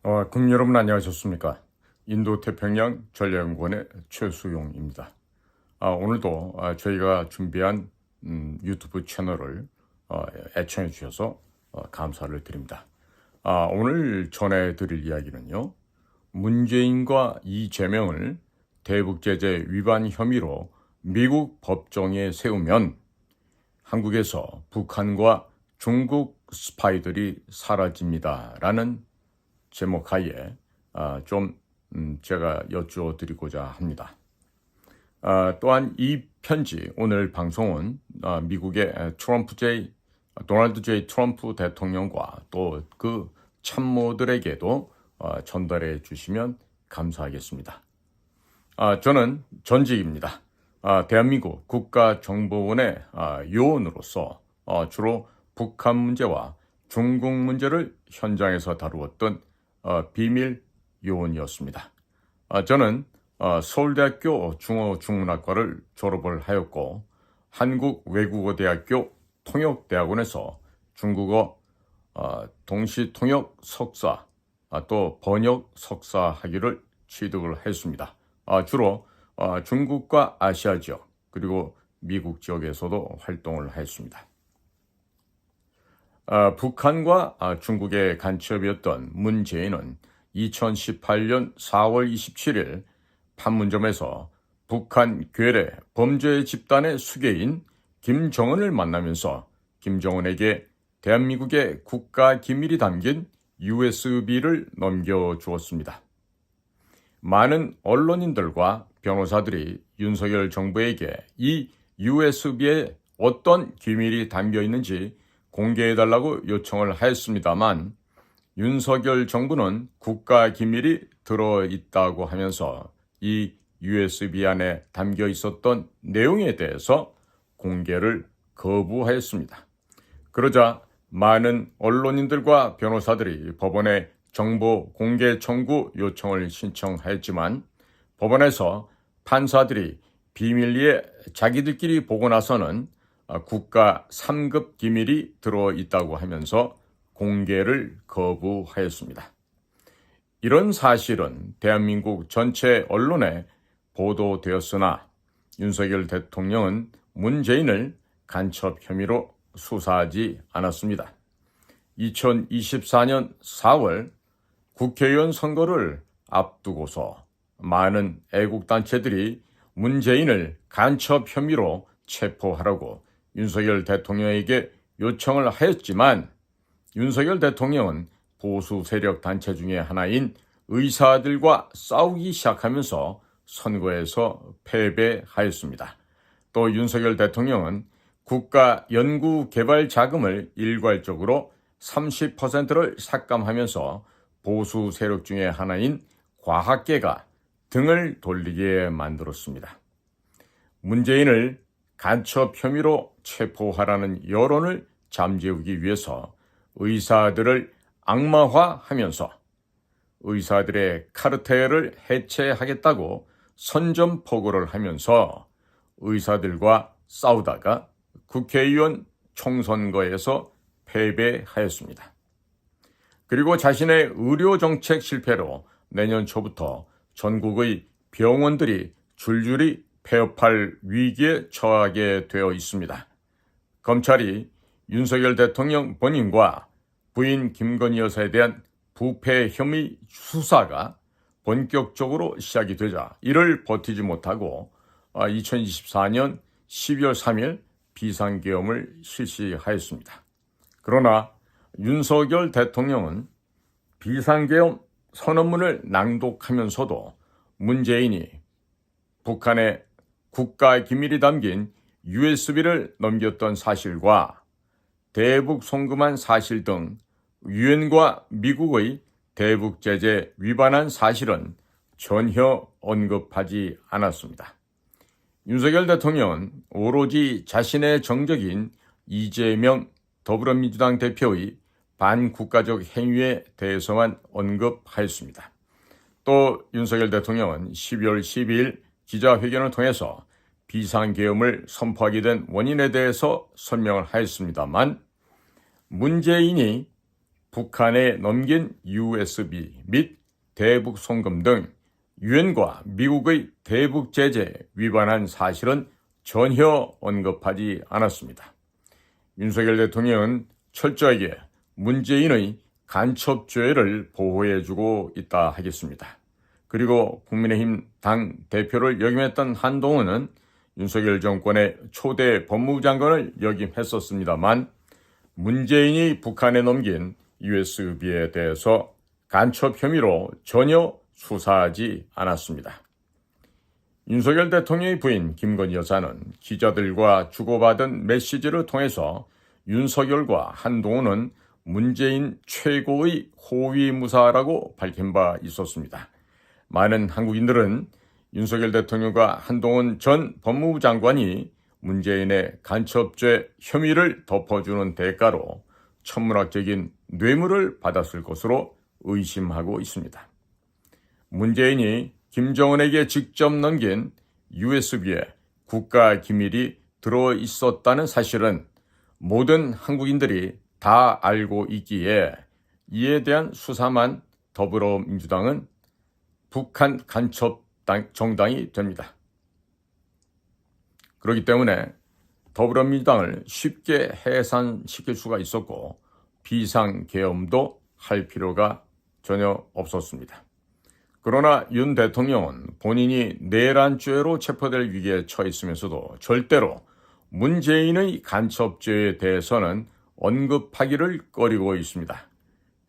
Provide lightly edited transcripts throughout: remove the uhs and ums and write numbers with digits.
국민 여러분 안녕하셨습니까? 인도태평양 전략연구원의 최수용입니다. 오늘도 저희가 준비한 유튜브 채널을 애청해 주셔서 감사를 드립니다. 오늘 전해드릴 이야기는요. 문재인과 이재명을 대북제재 위반 혐의로 미국 법정에 세우면 한국에서 북한과 중국 스파이들이 사라집니다라는 제목하에 제가 여쭈어드리고자 합니다. 또한 이 편지, 오늘 방송은 미국의 도널드 J. 트럼프 대통령과 또 그 참모들에게도 전달해 주시면 감사하겠습니다. 저는 전직입니다. 대한민국 국가정보원의 요원으로서 주로 북한 문제와 중국 문제를 현장에서 다루었던 비밀 요원이었습니다. 저는 서울대학교 중어중문학과를 졸업을 하였고 한국외국어대학교 통역대학원에서 중국어 동시통역 석사 또 번역 석사 학위를 취득을 했습니다. 주로 중국과 아시아 지역 그리고 미국 지역에서도 활동을 했습니다. 북한과 중국의 간첩이었던 문재인은 2018년 4월 27일 판문점에서 북한 괴뢰 범죄 집단의 수괴인 김정은을 만나면서 김정은에게 대한민국의 국가 기밀이 담긴 USB를 넘겨주었습니다. 많은 언론인들과 변호사들이 윤석열 정부에게 이 USB에 어떤 기밀이 담겨 있는지 공개해달라고 요청을 하였습니다만 윤석열 정부는 국가 기밀이 들어있다고 하면서 이 USB 안에 담겨 있었던 내용에 대해서 공개를 거부하였습니다. 그러자 많은 언론인들과 변호사들이 법원에 정보 공개 청구 요청을 신청하였지만 법원에서 판사들이 비밀리에 자기들끼리 보고 나서는 국가 3급 기밀이 들어있다고 하면서 공개를 거부하였습니다. 이런 사실은 대한민국 전체 언론에 보도되었으나 윤석열 대통령은 문재인을 간첩 혐의로 수사하지 않았습니다. 2024년 4월 국회의원 선거를 앞두고서 많은 애국단체들이 문재인을 간첩 혐의로 체포하라고 윤석열 대통령에게 요청을 하였지만 윤석열 대통령은 보수 세력 단체 중에 하나인 의사들과 싸우기 시작하면서 선거에서 패배하였습니다. 또 윤석열 대통령은 국가 연구 개발 자금을 일괄적으로 30%를 삭감하면서 보수 세력 중에 하나인 과학계가 등을 돌리게 만들었습니다. 문재인을 간첩 혐의로 체포하라는 여론을 잠재우기 위해서 의사들을 악마화하면서 의사들의 카르텔을 해체하겠다고 선전포고를 하면서 의사들과 싸우다가 국회의원 총선거에서 패배하였습니다. 그리고 자신의 의료정책 실패로 내년 초부터 전국의 병원들이 줄줄이 폐업할 위기에 처하게 되어 있습니다. 검찰이 윤석열 대통령 본인과 부인 김건희 여사에 대한 부패 혐의 수사가 본격적으로 시작이 되자 이를 버티지 못하고 2024년 12월 3일 비상계엄을 실시하였습니다. 그러나 윤석열 대통령은 비상계엄 선언문을 낭독하면서도 문재인이 북한의 국가 기밀이 담긴 USB를 넘겼던 사실과 대북 송금한 사실 등 유엔과 미국의 대북 제재 위반한 사실은 전혀 언급하지 않았습니다. 윤석열 대통령은 오로지 자신의 정적인 이재명 더불어민주당 대표의 반국가적 행위에 대해서만 언급하였습니다. 또 윤석열 대통령은 12월 12일 기자회견을 통해서 비상계엄을 선포하게 된 원인에 대해서 설명을 하였습니다만 문재인이 북한에 넘긴 USB 및 대북 송금 등 유엔과 미국의 대북 제재 위반한 사실은 전혀 언급하지 않았습니다. 윤석열 대통령은 철저하게 문재인의 간첩죄를 보호해주고 있다 하겠습니다. 그리고 국민의힘 당 대표를 역임했던 한동훈은 윤석열 정권의 초대 법무부 장관을 역임했었습니다만 문재인이 북한에 넘긴 USB에 대해서 간첩 혐의로 전혀 수사하지 않았습니다. 윤석열 대통령의 부인 김건희 여사는 기자들과 주고받은 메시지를 통해서 윤석열과 한동훈은 문재인 최고의 호위무사라고 밝힌 바 있었습니다. 많은 한국인들은 윤석열 대통령과 한동훈 전 법무부 장관이 문재인의 간첩죄 혐의를 덮어주는 대가로 천문학적인 뇌물을 받았을 것으로 의심하고 있습니다. 문재인이 김정은에게 직접 넘긴 USB에 국가 기밀이 들어 있었다는 사실은 모든 한국인들이 다 알고 있기에 이에 대한 수사만 더불어민주당은 북한 간첩 정당이 됩니다. 그렇기 때문에 더불어민주당을 쉽게 해산시킬 수가 있었고 비상계엄도 할 필요가 전혀 없었습니다. 그러나 윤 대통령은 본인이 내란죄로 체포될 위기에 처했으면서도 절대로 문재인의 간첩죄에 대해서는 언급하기를 꺼리고 있습니다.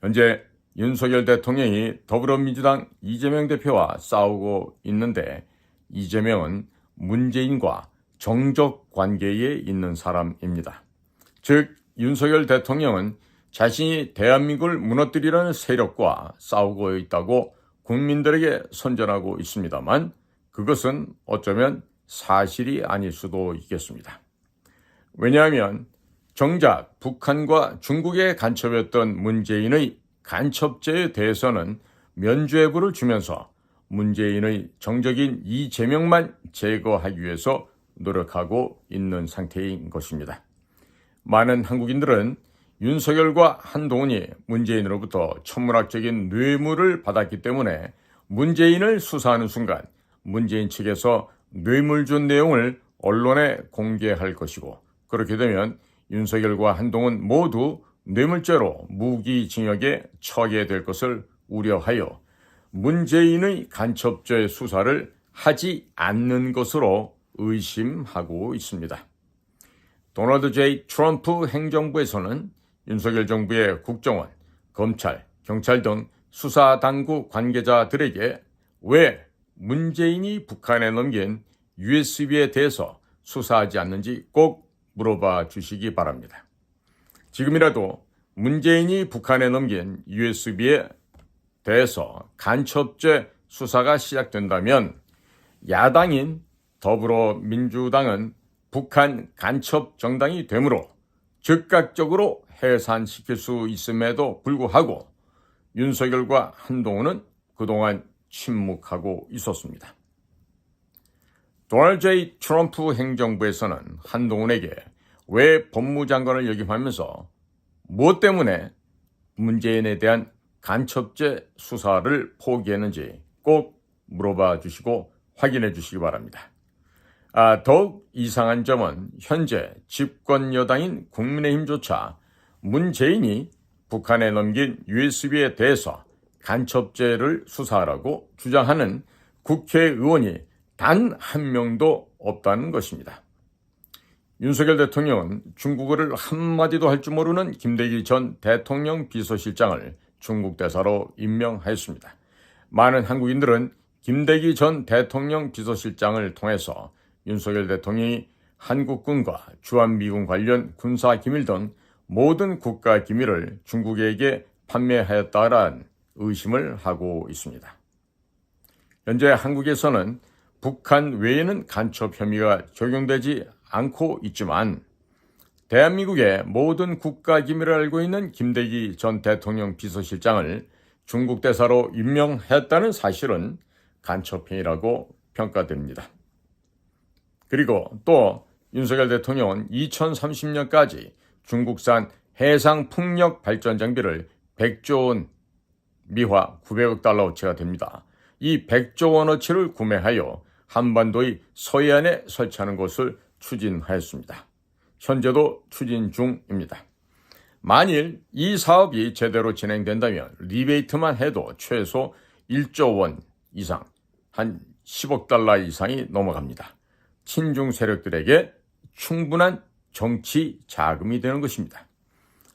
현재 윤석열 대통령이 더불어민주당 이재명 대표와 싸우고 있는데 이재명은 문재인과 정적 관계에 있는 사람입니다. 즉 윤석열 대통령은 자신이 대한민국을 무너뜨리려는 세력과 싸우고 있다고 국민들에게 선전하고 있습니다만 그것은 어쩌면 사실이 아닐 수도 있겠습니다. 왜냐하면 정작 북한과 중국의 간첩이었던 문재인의 간첩죄에 대해서는 면죄부를 주면서 문재인의 정적인 이재명만 제거하기 위해서 노력하고 있는 상태인 것입니다. 많은 한국인들은 윤석열과 한동훈이 문재인으로부터 천문학적인 뇌물을 받았기 때문에 문재인을 수사하는 순간 문재인 측에서 뇌물 준 내용을 언론에 공개할 것이고 그렇게 되면 윤석열과 한동훈 모두 뇌물죄로 무기징역에 처하게 될 것을 우려하여 문재인의 간첩죄 수사를 하지 않는 것으로 의심하고 있습니다. 도널드 J. 트럼프 행정부에서는 윤석열 정부의 국정원, 검찰, 경찰 등 수사당국 관계자들에게 왜 문재인이 북한에 넘긴 USB에 대해서 수사하지 않는지 꼭 물어봐 주시기 바랍니다. 지금이라도 문재인이 북한에 넘긴 USB에 대해서 간첩죄 수사가 시작된다면 야당인 더불어민주당은 북한 간첩 정당이 되므로 즉각적으로 해산시킬 수 있음에도 불구하고 윤석열과 한동훈은 그동안 침묵하고 있었습니다. 도널드 J. 트럼프 행정부에서는 한동훈에게 왜 법무장관을 역임하면서 무엇 때문에 문재인에 대한 간첩죄 수사를 포기했는지 꼭 물어봐 주시고 확인해 주시기 바랍니다. 더욱 이상한 점은 현재 집권 여당인 국민의힘조차 문재인이 북한에 넘긴 USB에 대해서 간첩죄를 수사하라고 주장하는 국회의원이 단 한 명도 없다는 것입니다. 윤석열 대통령은 중국어를 한마디도 할 줄 모르는 김대기 전 대통령 비서실장을 중국 대사로 임명하였습니다. 많은 한국인들은 김대기 전 대통령 비서실장을 통해서 윤석열 대통령이 한국군과 주한미군 관련 군사 기밀 등 모든 국가 기밀을 중국에게 판매하였다라는 의심을 하고 있습니다. 현재 한국에서는 북한 외에는 간첩 혐의가 적용되지 않고 있지만 대한민국의 모든 국가 기밀을 알고 있는 김대기 전 대통령 비서실장을 중국 대사로 임명했다는 사실은 간첩 행위라고 평가됩니다. 그리고 또 윤석열 대통령은 2030년까지 중국산 해상 풍력 발전 장비를 100조 원 미화 900억 달러어치가 됩니다. 이 100조 원어치를 구매하여 한반도의 서해안에 설치하는 것을 추진하였습니다. 현재도 추진 중입니다. 만일 이 사업이 제대로 진행된다면 리베이트만 해도 최소 1조 원 이상, 한 10억 달러 이상이 넘어갑니다. 친중 세력들에게 충분한 정치 자금이 되는 것입니다.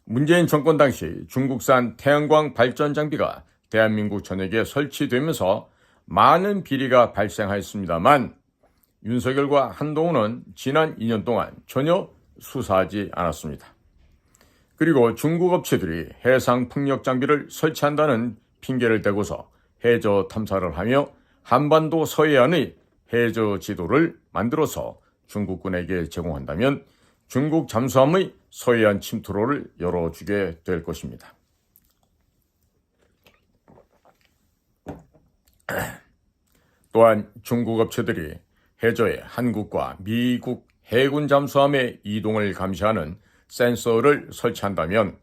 문재인 정권 당시 중국산 태양광 발전 장비가 대한민국 전역에 설치되면서 많은 비리가 발생하였습니다만 윤석열과 한동훈은 지난 2년 동안 전혀 수사하지 않았습니다. 그리고 중국 업체들이 해상 풍력 장비를 설치한다는 핑계를 대고서 해저 탐사를 하며 한반도 서해안의 해저 지도를 만들어서 중국군에게 제공한다면 중국 잠수함의 서해안 침투로를 열어주게 될 것입니다. 또한 중국 업체들이 해저에 한국과 미국 해군 잠수함의 이동을 감시하는 센서를 설치한다면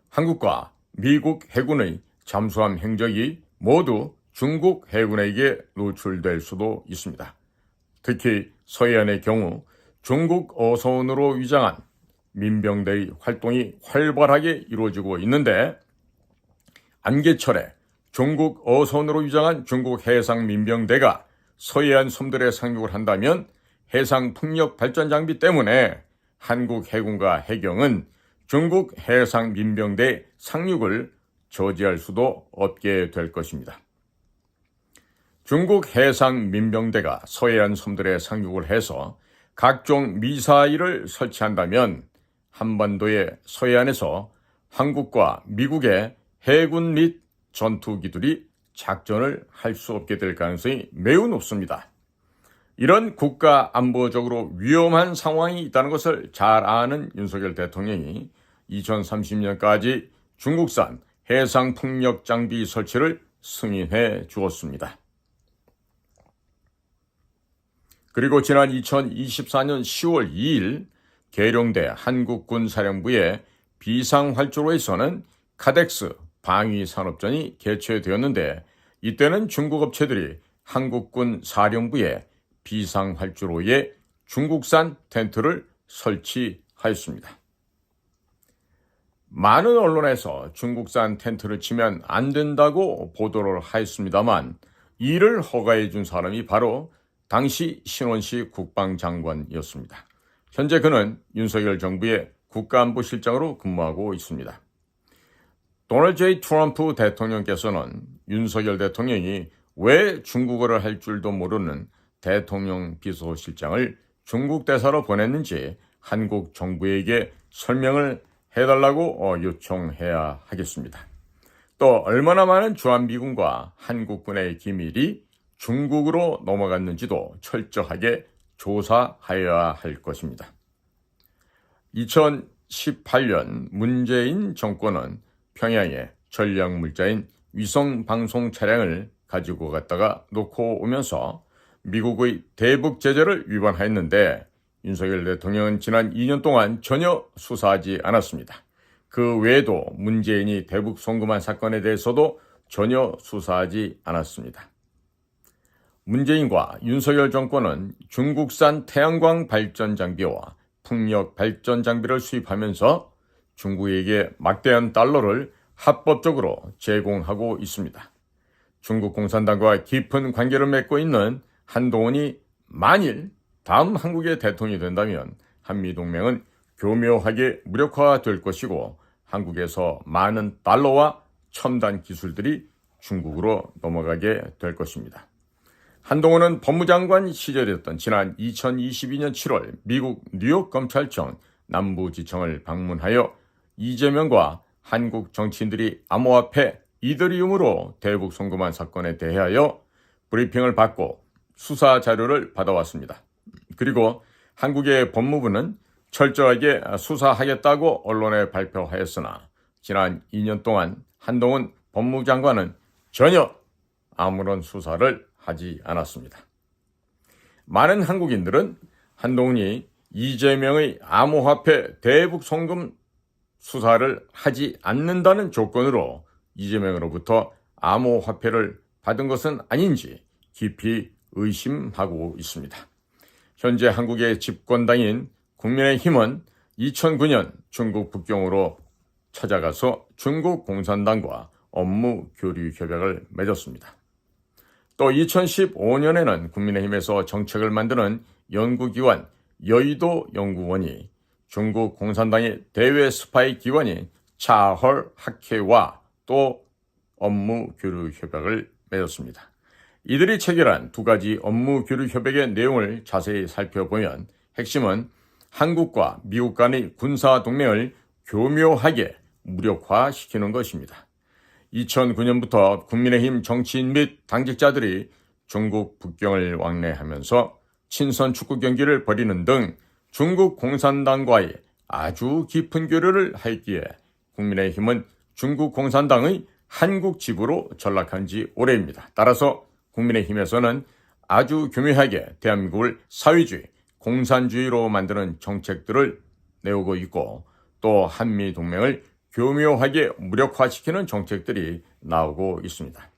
한국과 미국 해군의 잠수함 행적이 모두 중국 해군에게 노출될 수도 있습니다. 특히 서해안의 경우 중국 어선으로 위장한 민병대의 활동이 활발하게 이루어지고 있는데 안개철에 중국 어선으로 위장한 중국 해상 민병대가 서해안 섬들에 상륙을 한다면 해상 풍력 발전 장비 때문에 한국 해군과 해경은 중국 해상 민병대 상륙을 저지할 수도 없게 될 것입니다. 중국 해상 민병대가 서해안 섬들에 상륙을 해서 각종 미사일을 설치한다면 한반도의 서해안에서 한국과 미국의 해군 및 전투기들이 작전을 할 수 없게 될 가능성이 매우 높습니다. 이런 국가 안보적으로 위험한 상황이 있다는 것을 잘 아는 윤석열 대통령이 2030년까지 중국산 해상 풍력 장비 설치를 승인해 주었습니다. 그리고 지난 2024년 10월 2일 계룡대 한국군 사령부의 비상활주로에서는 카덱스 방위산업전이 개최되었는데 이때는 중국 업체들이 한국군 사령부의 비상활주로에 중국산 텐트를 설치하였습니다. 많은 언론에서 중국산 텐트를 치면 안 된다고 보도를 하였습니다만 이를 허가해 준 사람이 바로 당시 신원식 국방장관이었습니다. 현재 그는 윤석열 정부의 국가안보실장으로 근무하고 있습니다. 도널드 J. 트럼프 대통령께서는 윤석열 대통령이 왜 중국어를 할 줄도 모르는 대통령 비서실장을 중국 대사로 보냈는지 한국 정부에게 설명을 해달라고 요청해야 하겠습니다. 또 얼마나 많은 주한미군과 한국군의 기밀이 중국으로 넘어갔는지도 철저하게 조사하여야 할 것입니다. 2018년 문재인 정권은 평양에 전략물자인 위성방송 차량을 가지고 갔다가 놓고 오면서 미국의 대북 제재를 위반하였는데 윤석열 대통령은 지난 2년 동안 전혀 수사하지 않았습니다. 그 외에도 문재인이 대북 송금한 사건에 대해서도 전혀 수사하지 않았습니다. 문재인과 윤석열 정권은 중국산 태양광 발전 장비와 풍력 발전 장비를 수입하면서 중국에게 막대한 달러를 합법적으로 제공하고 있습니다. 중국 공산당과 깊은 관계를 맺고 있는 한동훈이 만일 다음 한국의 대통령이 된다면 한미동맹은 교묘하게 무력화될 것이고 한국에서 많은 달러와 첨단 기술들이 중국으로 넘어가게 될 것입니다. 한동훈은 법무장관 시절이었던 지난 2022년 7월 미국 뉴욕 검찰청 남부지청을 방문하여 이재명과 한국 정치인들이 암호화폐 이더리움으로 대북 송금한 사건에 대하여 브리핑을 받고 수사 자료를 받아왔습니다. 그리고 한국의 법무부는 철저하게 수사하겠다고 언론에 발표하였으나 지난 2년 동안 한동훈 법무장관은 전혀 아무런 수사를 하지 않았습니다. 많은 한국인들은 한동훈이 이재명의 암호화폐 대북 송금 수사를 하지 않는다는 조건으로 이재명으로부터 암호화폐를 받은 것은 아닌지 깊이 의심하고 있습니다. 현재 한국의 집권당인 국민의힘은 2009년 중국 북경으로 찾아가서 중국 공산당과 업무 교류 협약을 맺었습니다. 또 2015년에는 국민의힘에서 정책을 만드는 연구기관 여의도 연구원이 중국 공산당의 대외 스파이 기관인 차헐 학회와 또 업무 교류 협약을 맺었습니다. 이들이 체결한 두 가지 업무 교류 협약의 내용을 자세히 살펴보면 핵심은 한국과 미국 간의 군사 동맹을 교묘하게 무력화시키는 것입니다. 2009년부터 국민의힘 정치인 및 당직자들이 중국 북경을 왕래하면서 친선 축구 경기를 벌이는 등 중국 공산당과의 아주 깊은 교류를 했기에 국민의힘은 중국 공산당의 한국 지부로 전락한 지 오래입니다. 따라서 국민의힘에서는 아주 교묘하게 대한민국을 사회주의, 공산주의로 만드는 정책들을 내오고 있고 또 한미동맹을 교묘하게 무력화시키는 정책들이 나오고 있습니다.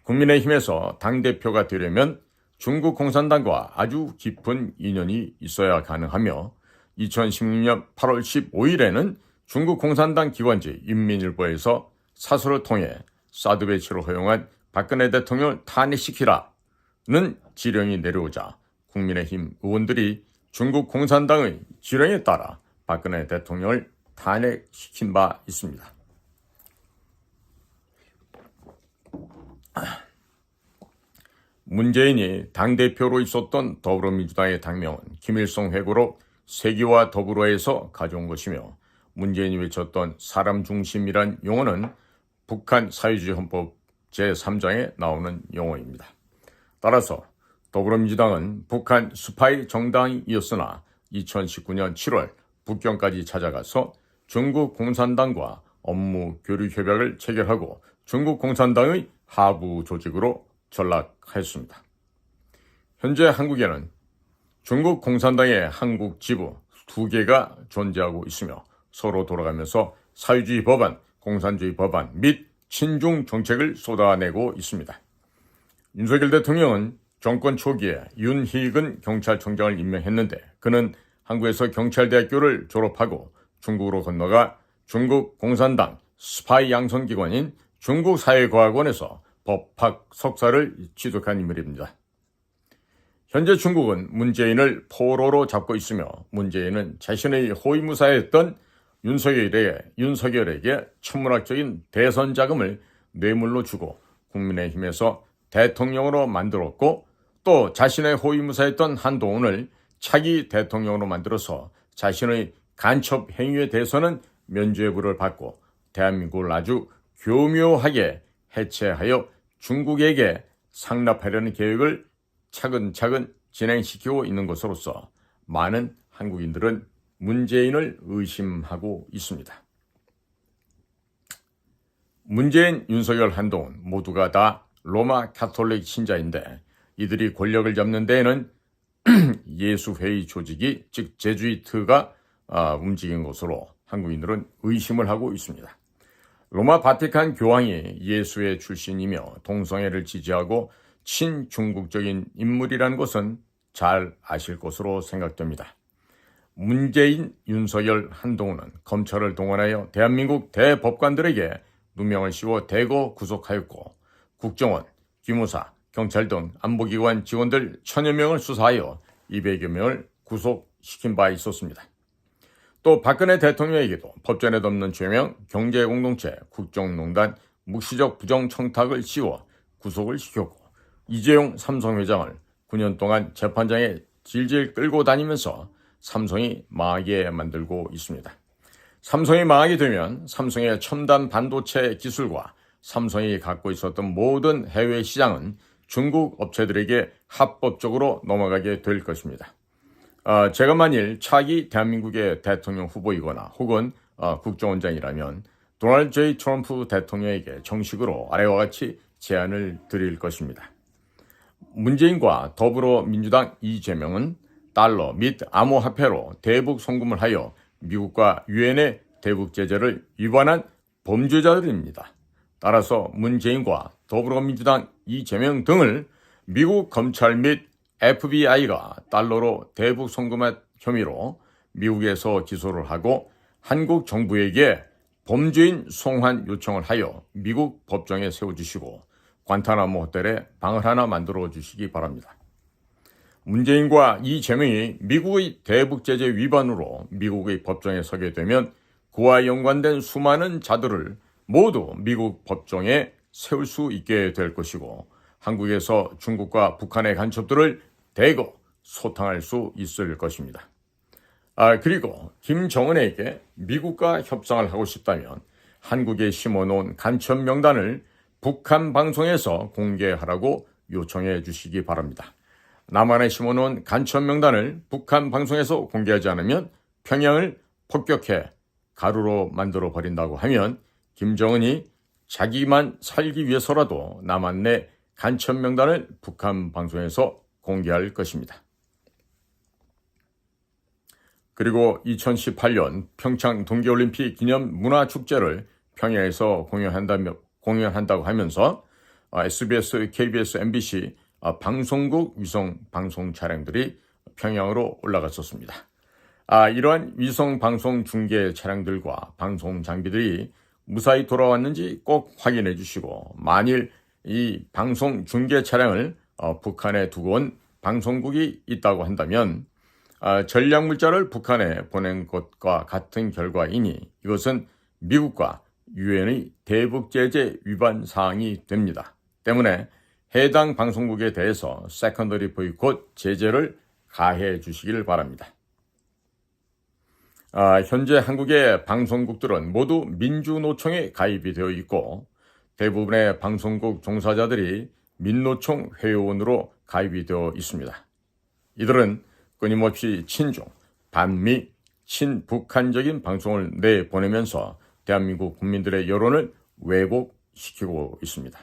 국민의힘에서 당대표가 되려면 중국 공산당과 아주 깊은 인연이 있어야 가능하며 2016년 8월 15일에는 중국 공산당 기관지 인민일보에서 사설을 통해 사드 배치를 허용한 박근혜 대통령을 탄핵시키라는 지령이 내려오자 국민의힘 의원들이 중국 공산당의 지령에 따라 박근혜 대통령을 탄핵시킨 바 있습니다. 문재인이 당대표로 있었던 더불어민주당의 당명은 김일성 회고록 세기와 더불어에서 가져온 것이며 문재인이 외쳤던 사람 중심이란 용어는 북한 사회주의 헌법 제3장에 나오는 용어입니다. 따라서 더불어민주당은 북한 스파이 정당이었으나 2019년 7월 북경까지 찾아가서 중국 공산당과 업무 교류 협약을 체결하고 중국 공산당의 하부 조직으로 전락하였습니다. 현재 한국에는 중국 공산당의 한국 지부 2개가 존재하고 있으며 서로 돌아가면서 사회주의 법안, 공산주의 법안 및 친중 정책을 쏟아내고 있습니다. 윤석열 대통령은 정권 초기에 윤희근 경찰청장을 임명했는데 그는 한국에서 경찰대학교를 졸업하고 중국으로 건너가 중국 공산당 스파이 양성기관인 중국사회과학원에서 법학 석사를 취득한 인물입니다. 현재 중국은 문재인을 포로로 잡고 있으며 문재인은 자신의 호위무사였던 윤석열에게 천문학적인 대선 자금을 뇌물로 주고 국민의힘에서 대통령으로 만들었고 또 자신의 호위무사였던 한동훈을 차기 대통령으로 만들어서 자신의 간첩 행위에 대해서는 면죄부를 받고 대한민국을 아주 교묘하게 해체하여 중국에게 상납하려는 계획을 차근차근 진행시키고 있는 것으로서 많은 한국인들은 문재인을 의심하고 있습니다. 문재인, 윤석열, 한동훈 모두가 다 로마 가톨릭 신자인데 이들이 권력을 잡는 데에는 예수회의 조직이 즉 제주이트가 움직인 것으로 한국인들은 의심을 하고 있습니다. 로마 바티칸 교황이 예수의 출신이며 동성애를 지지하고 친중국적인 인물이라는 것은 잘 아실 것으로 생각됩니다. 문재인, 윤석열, 한동훈은 검찰을 동원하여 대한민국 대법관들에게 누명을 씌워 대거 구속하였고 국정원, 기무사, 경찰 등 안보기관 직원들 1000여 명을 수사하여 200여 명을 구속시킨 바 있었습니다. 또 박근혜 대통령에게도 법전에 덮는 죄명, 경제공동체, 국정농단, 묵시적 부정청탁을 씌워 구속을 시켰고 이재용 삼성회장을 9년 동안 재판장에 질질 끌고 다니면서 삼성이 망하게 만들고 있습니다. 삼성이 망하게 되면 삼성의 첨단 반도체 기술과 삼성이 갖고 있었던 모든 해외 시장은 중국 업체들에게 합법적으로 넘어가게 될 것입니다. 제가 만일 차기 대한민국의 대통령 후보이거나 혹은 국정원장이라면 도널드 J. 트럼프 대통령에게 정식으로 아래와 같이 제안을 드릴 것입니다. 문재인과 더불어민주당 이재명은 달러 및 암호화폐로 대북 송금을 하여 미국과 유엔에 대북 제재를 위반한 범죄자들입니다. 따라서 문재인과 더불어민주당 이재명 등을 미국 검찰 및 FBI가 달러로 대북 송금한 혐의로 미국에서 기소를 하고 한국 정부에게 범죄인 송환 요청을 하여 미국 법정에 세워주시고 관타나모 호텔에 방을 하나 만들어 주시기 바랍니다. 문재인과 이재명이 미국의 대북 제재 위반으로 미국의 법정에 서게 되면 그와 연관된 수많은 자들을 모두 미국 법정에 세울 수 있게 될 것이고 한국에서 중국과 북한의 간첩들을 대거 소탕할 수 있을 것입니다. 그리고 김정은에게 미국과 협상을 하고 싶다면 한국에 심어놓은 간첩 명단을 북한 방송에서 공개하라고 요청해 주시기 바랍니다. 남한에 심어놓은 간첩 명단을 북한 방송에서 공개하지 않으면 평양을 폭격해 가루로 만들어 버린다고 하면 김정은이 자기만 살기 위해서라도 남한 내 간첩 명단을 북한 방송에서 공개할 것입니다. 그리고 2018년 평창 동계올림픽 기념 문화축제를 평양에서 공연한다고 하면서 SBS, KBS, MBC 방송국 위성 방송 차량들이 평양으로 올라갔었습니다. 이러한 위성 방송 중계 차량들과 방송 장비들이 무사히 돌아왔는지 꼭 확인해 주시고 만일 이 방송 중계 차량을 북한에 두고 온 방송국이 있다고 한다면 전략 물자를 북한에 보낸 것과 같은 결과이니 이것은 미국과 유엔의 대북 제재 위반 사항이 됩니다. 때문에 해당 방송국에 대해서 세컨더리 보이콧 제재를 가해 주시길 바랍니다. 현재 한국의 방송국들은 모두 민주노총에 가입이 되어 있고 대부분의 방송국 종사자들이 민노총 회원으로 가입이 되어 있습니다. 이들은 끊임없이 친중, 반미, 친북한적인 방송을 내보내면서 대한민국 국민들의 여론을 왜곡시키고 있습니다.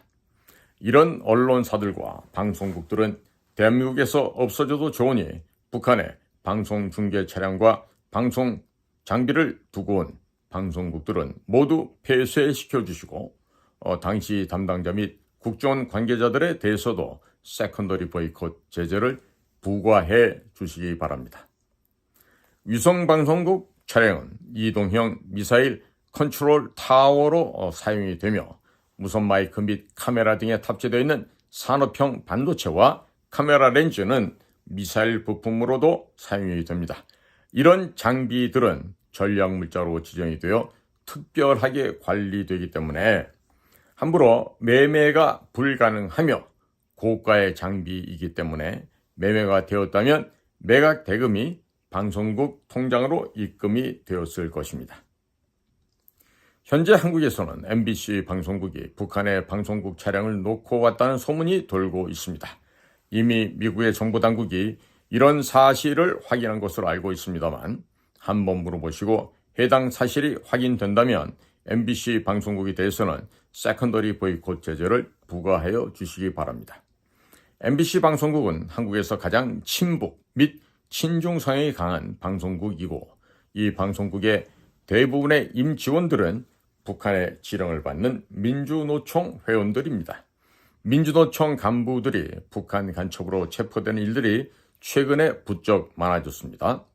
이런 언론사들과 방송국들은 대한민국에서 없어져도 좋으니 북한에 방송 중계 차량과 방송 장비를 두고 온 방송국들은 모두 폐쇄시켜 주시고 당시 담당자 및 국정원 관계자들에 대해서도 세컨더리 보이콧 제재를 부과해 주시기 바랍니다. 위성방송국 차량은 이동형 미사일 컨트롤 타워로 사용이 되며 무선 마이크 및 카메라 등에 탑재되어 있는 산업형 반도체와 카메라 렌즈는 미사일 부품으로도 사용이 됩니다. 이런 장비들은 전략 물자로 지정이 되어 특별하게 관리되기 때문에 함부로 매매가 불가능하며 고가의 장비이기 때문에 매매가 되었다면 매각 대금이 방송국 통장으로 입금이 되었을 것입니다. 현재 한국에서는 MBC 방송국이 북한의 방송국 차량을 놓고 왔다는 소문이 돌고 있습니다. 이미 미국의 정보당국이 이런 사실을 확인한 것으로 알고 있습니다만 한번 물어보시고 해당 사실이 확인된다면 MBC 방송국에 대해서는 세컨더리 보이콧 제재를 부과하여 주시기 바랍니다. MBC 방송국은 한국에서 가장 친북 및 친중 성향이 강한 방송국이고 이 방송국의 대부분의 임직원들은 북한의 지령을 받는 민주노총 회원들입니다. 민주노총 간부들이 북한 간첩으로 체포되는 일들이 최근에 부쩍 많아졌습니다.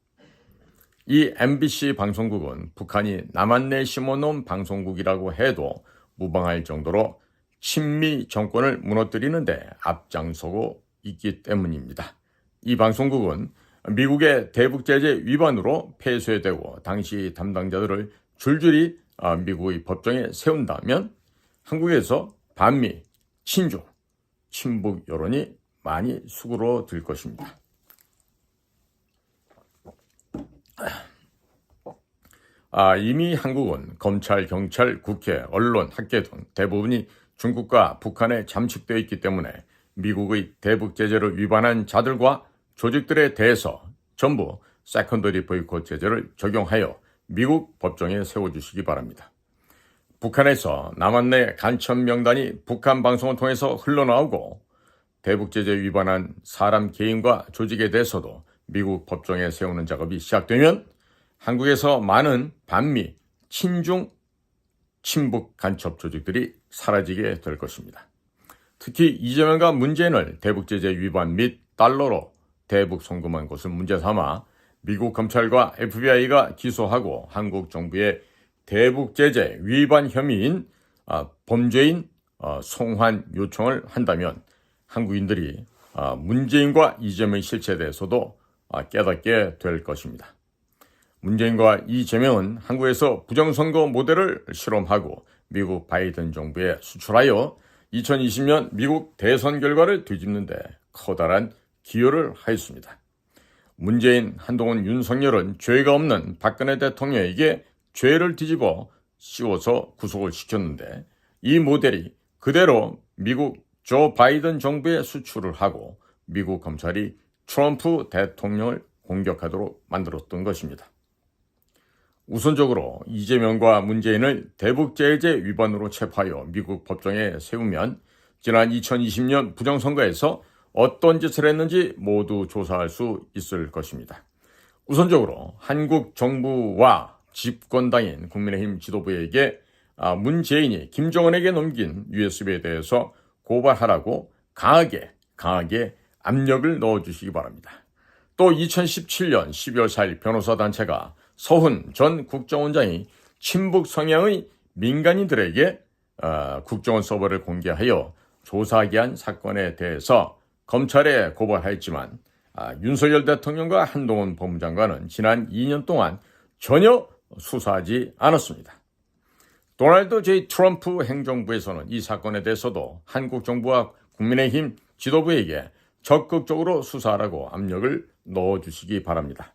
이 MBC 방송국은 북한이 남한 내 심어놓은 방송국이라고 해도 무방할 정도로 친미 정권을 무너뜨리는데 앞장서고 있기 때문입니다. 이 방송국은 미국의 대북제재 위반으로 폐쇄되고 당시 담당자들을 줄줄이 미국의 법정에 세운다면 한국에서 반미, 친중, 친북 여론이 많이 수그러들 것입니다. 이미 한국은 검찰, 경찰, 국회, 언론, 학계 등 대부분이 중국과 북한에 잠식되어 있기 때문에 미국의 대북 제재를 위반한 자들과 조직들에 대해서 전부 세컨더리 보이콧 제재를 적용하여 미국 법정에 세워주시기 바랍니다. 북한에서 남한 내 간첩 명단이 북한 방송을 통해서 흘러나오고 대북 제재 위반한 사람 개인과 조직에 대해서도 미국 법정에 세우는 작업이 시작되면 한국에서 많은 반미, 친중 친북 간첩 조직들이 사라지게 될 것입니다. 특히 이재명과 문재인을 대북제재 위반 및 달러로 대북 송금한 것을 문제 삼아 미국 검찰과 FBI가 기소하고 한국 정부의 대북제재 위반 혐의인 범죄인 송환 요청을 한다면 한국인들이 문재인과 이재명의 실체에 대해서도 깨닫게 될 것입니다. 문재인과 이재명은 한국에서 부정선거 모델을 실험하고 미국 바이든 정부에 수출하여 2020년 미국 대선 결과를 뒤집는 데 커다란 기여를 하였습니다. 문재인, 한동훈, 윤석열은 죄가 없는 박근혜 대통령에게 죄를 뒤집어 씌워서 구속을 시켰는데 이 모델이 그대로 미국 조 바이든 정부에 수출을 하고 미국 검찰이 트럼프 대통령을 공격하도록 만들었던 것입니다. 우선적으로 이재명과 문재인을 대북제재 위반으로 체포하여 미국 법정에 세우면 지난 2020년 부정선거에서 어떤 짓을 했는지 모두 조사할 수 있을 것입니다. 우선적으로 한국 정부와 집권당인 국민의힘 지도부에게 문재인이 김정은에게 넘긴 USB에 대해서 고발하라고 강하게 압력을 넣어주시기 바랍니다. 또 2017년 12월 4일 변호사단체가 서훈 전 국정원장이 친북 성향의 민간인들에게 국정원 서버를 공개하여 조사하게 한 사건에 대해서 검찰에 고발하였지만 윤석열 대통령과 한동훈 법무장관은 지난 2년 동안 전혀 수사하지 않았습니다. 도널드 J. 트럼프 행정부에서는 이 사건에 대해서도 한국 정부와 국민의힘 지도부에게 적극적으로 수사하라고 압력을 넣어주시기 바랍니다.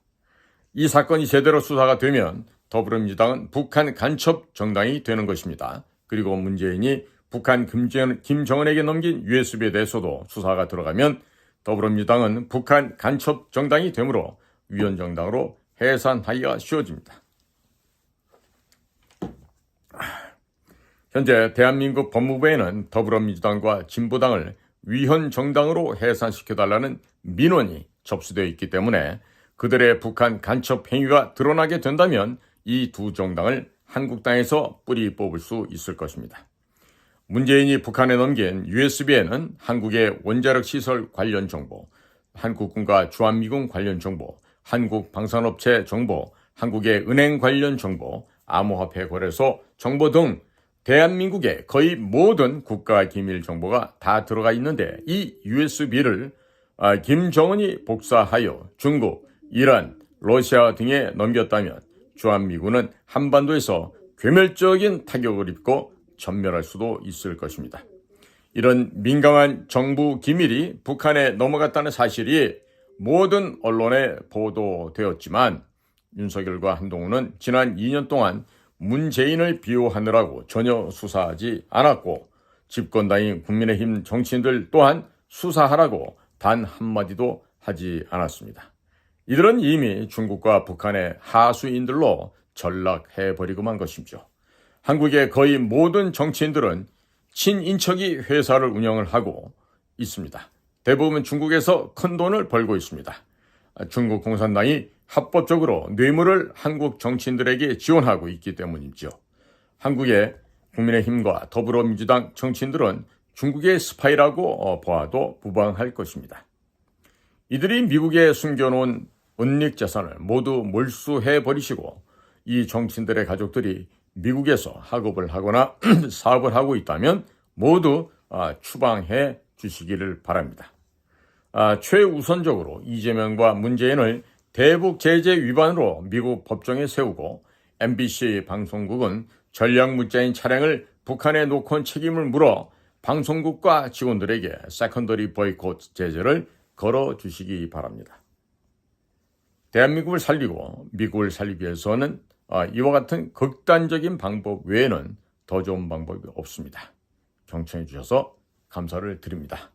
이 사건이 제대로 수사가 되면 더불어민주당은 북한 간첩 정당이 되는 것입니다. 그리고 문재인이 북한 김정은에게 넘긴 USB에 대해서도 수사가 들어가면 더불어민주당은 북한 간첩 정당이 되므로 위헌정당으로 해산하기가 쉬워집니다. 현재 대한민국 법무부에는 더불어민주당과 진보당을 위헌정당으로 해산시켜달라는 민원이 접수되어 있기 때문에 그들의 북한 간첩 행위가 드러나게 된다면 이 두 정당을 한국당에서 뿌리 뽑을 수 있을 것입니다. 문재인이 북한에 넘긴 USB에는 한국의 원자력 시설 관련 정보, 한국군과 주한미군 관련 정보, 한국 방산업체 정보, 한국의 은행 관련 정보, 암호화폐 거래소 정보 등 대한민국의 거의 모든 국가 기밀 정보가 다 들어가 있는데 이 USB를 김정은이 복사하여 중국, 이란, 러시아 등에 넘겼다면 주한미군은 한반도에서 괴멸적인 타격을 입고 전멸할 수도 있을 것입니다. 이런 민감한 정부 기밀이 북한에 넘어갔다는 사실이 모든 언론에 보도되었지만 윤석열과 한동훈은 지난 2년 동안 문재인을 비호하느라고 전혀 수사하지 않았고 집권당인 국민의힘 정치인들 또한 수사하라고 단 한마디도 하지 않았습니다. 이들은 이미 중국과 북한의 하수인들로 전락해버리고만 것이죠. 한국의 거의 모든 정치인들은 친인척이 회사를 운영을 하고 있습니다. 대부분 중국에서 큰 돈을 벌고 있습니다. 중국 공산당이 합법적으로 뇌물을 한국 정치인들에게 지원하고 있기 때문이죠. 한국의 국민의힘과 더불어민주당 정치인들은 중국의 스파이라고 보아도 무방할 것입니다. 이들이 미국에 숨겨놓은 은닉 재산을 모두 몰수해버리시고 이 정치인들의 가족들이 미국에서 학업을 하거나 사업을 하고 있다면 모두 추방해 주시기를 바랍니다. 최우선적으로 이재명과 문재인을 대북 제재 위반으로 미국 법정에 세우고 MBC 방송국은 전략물자인 차량을 북한에 놓고 책임을 물어 방송국과 직원들에게 세컨더리 보이콧 제재를 걸어주시기 바랍니다. 대한민국을 살리고 미국을 살리기 위해서는 이와 같은 극단적인 방법 외에는 더 좋은 방법이 없습니다. 경청해 주셔서 감사를 드립니다.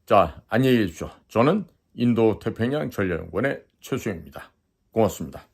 자, 안녕히 계십시오. 저는 인도 태평양 전략연구원의 최수영입니다. 고맙습니다.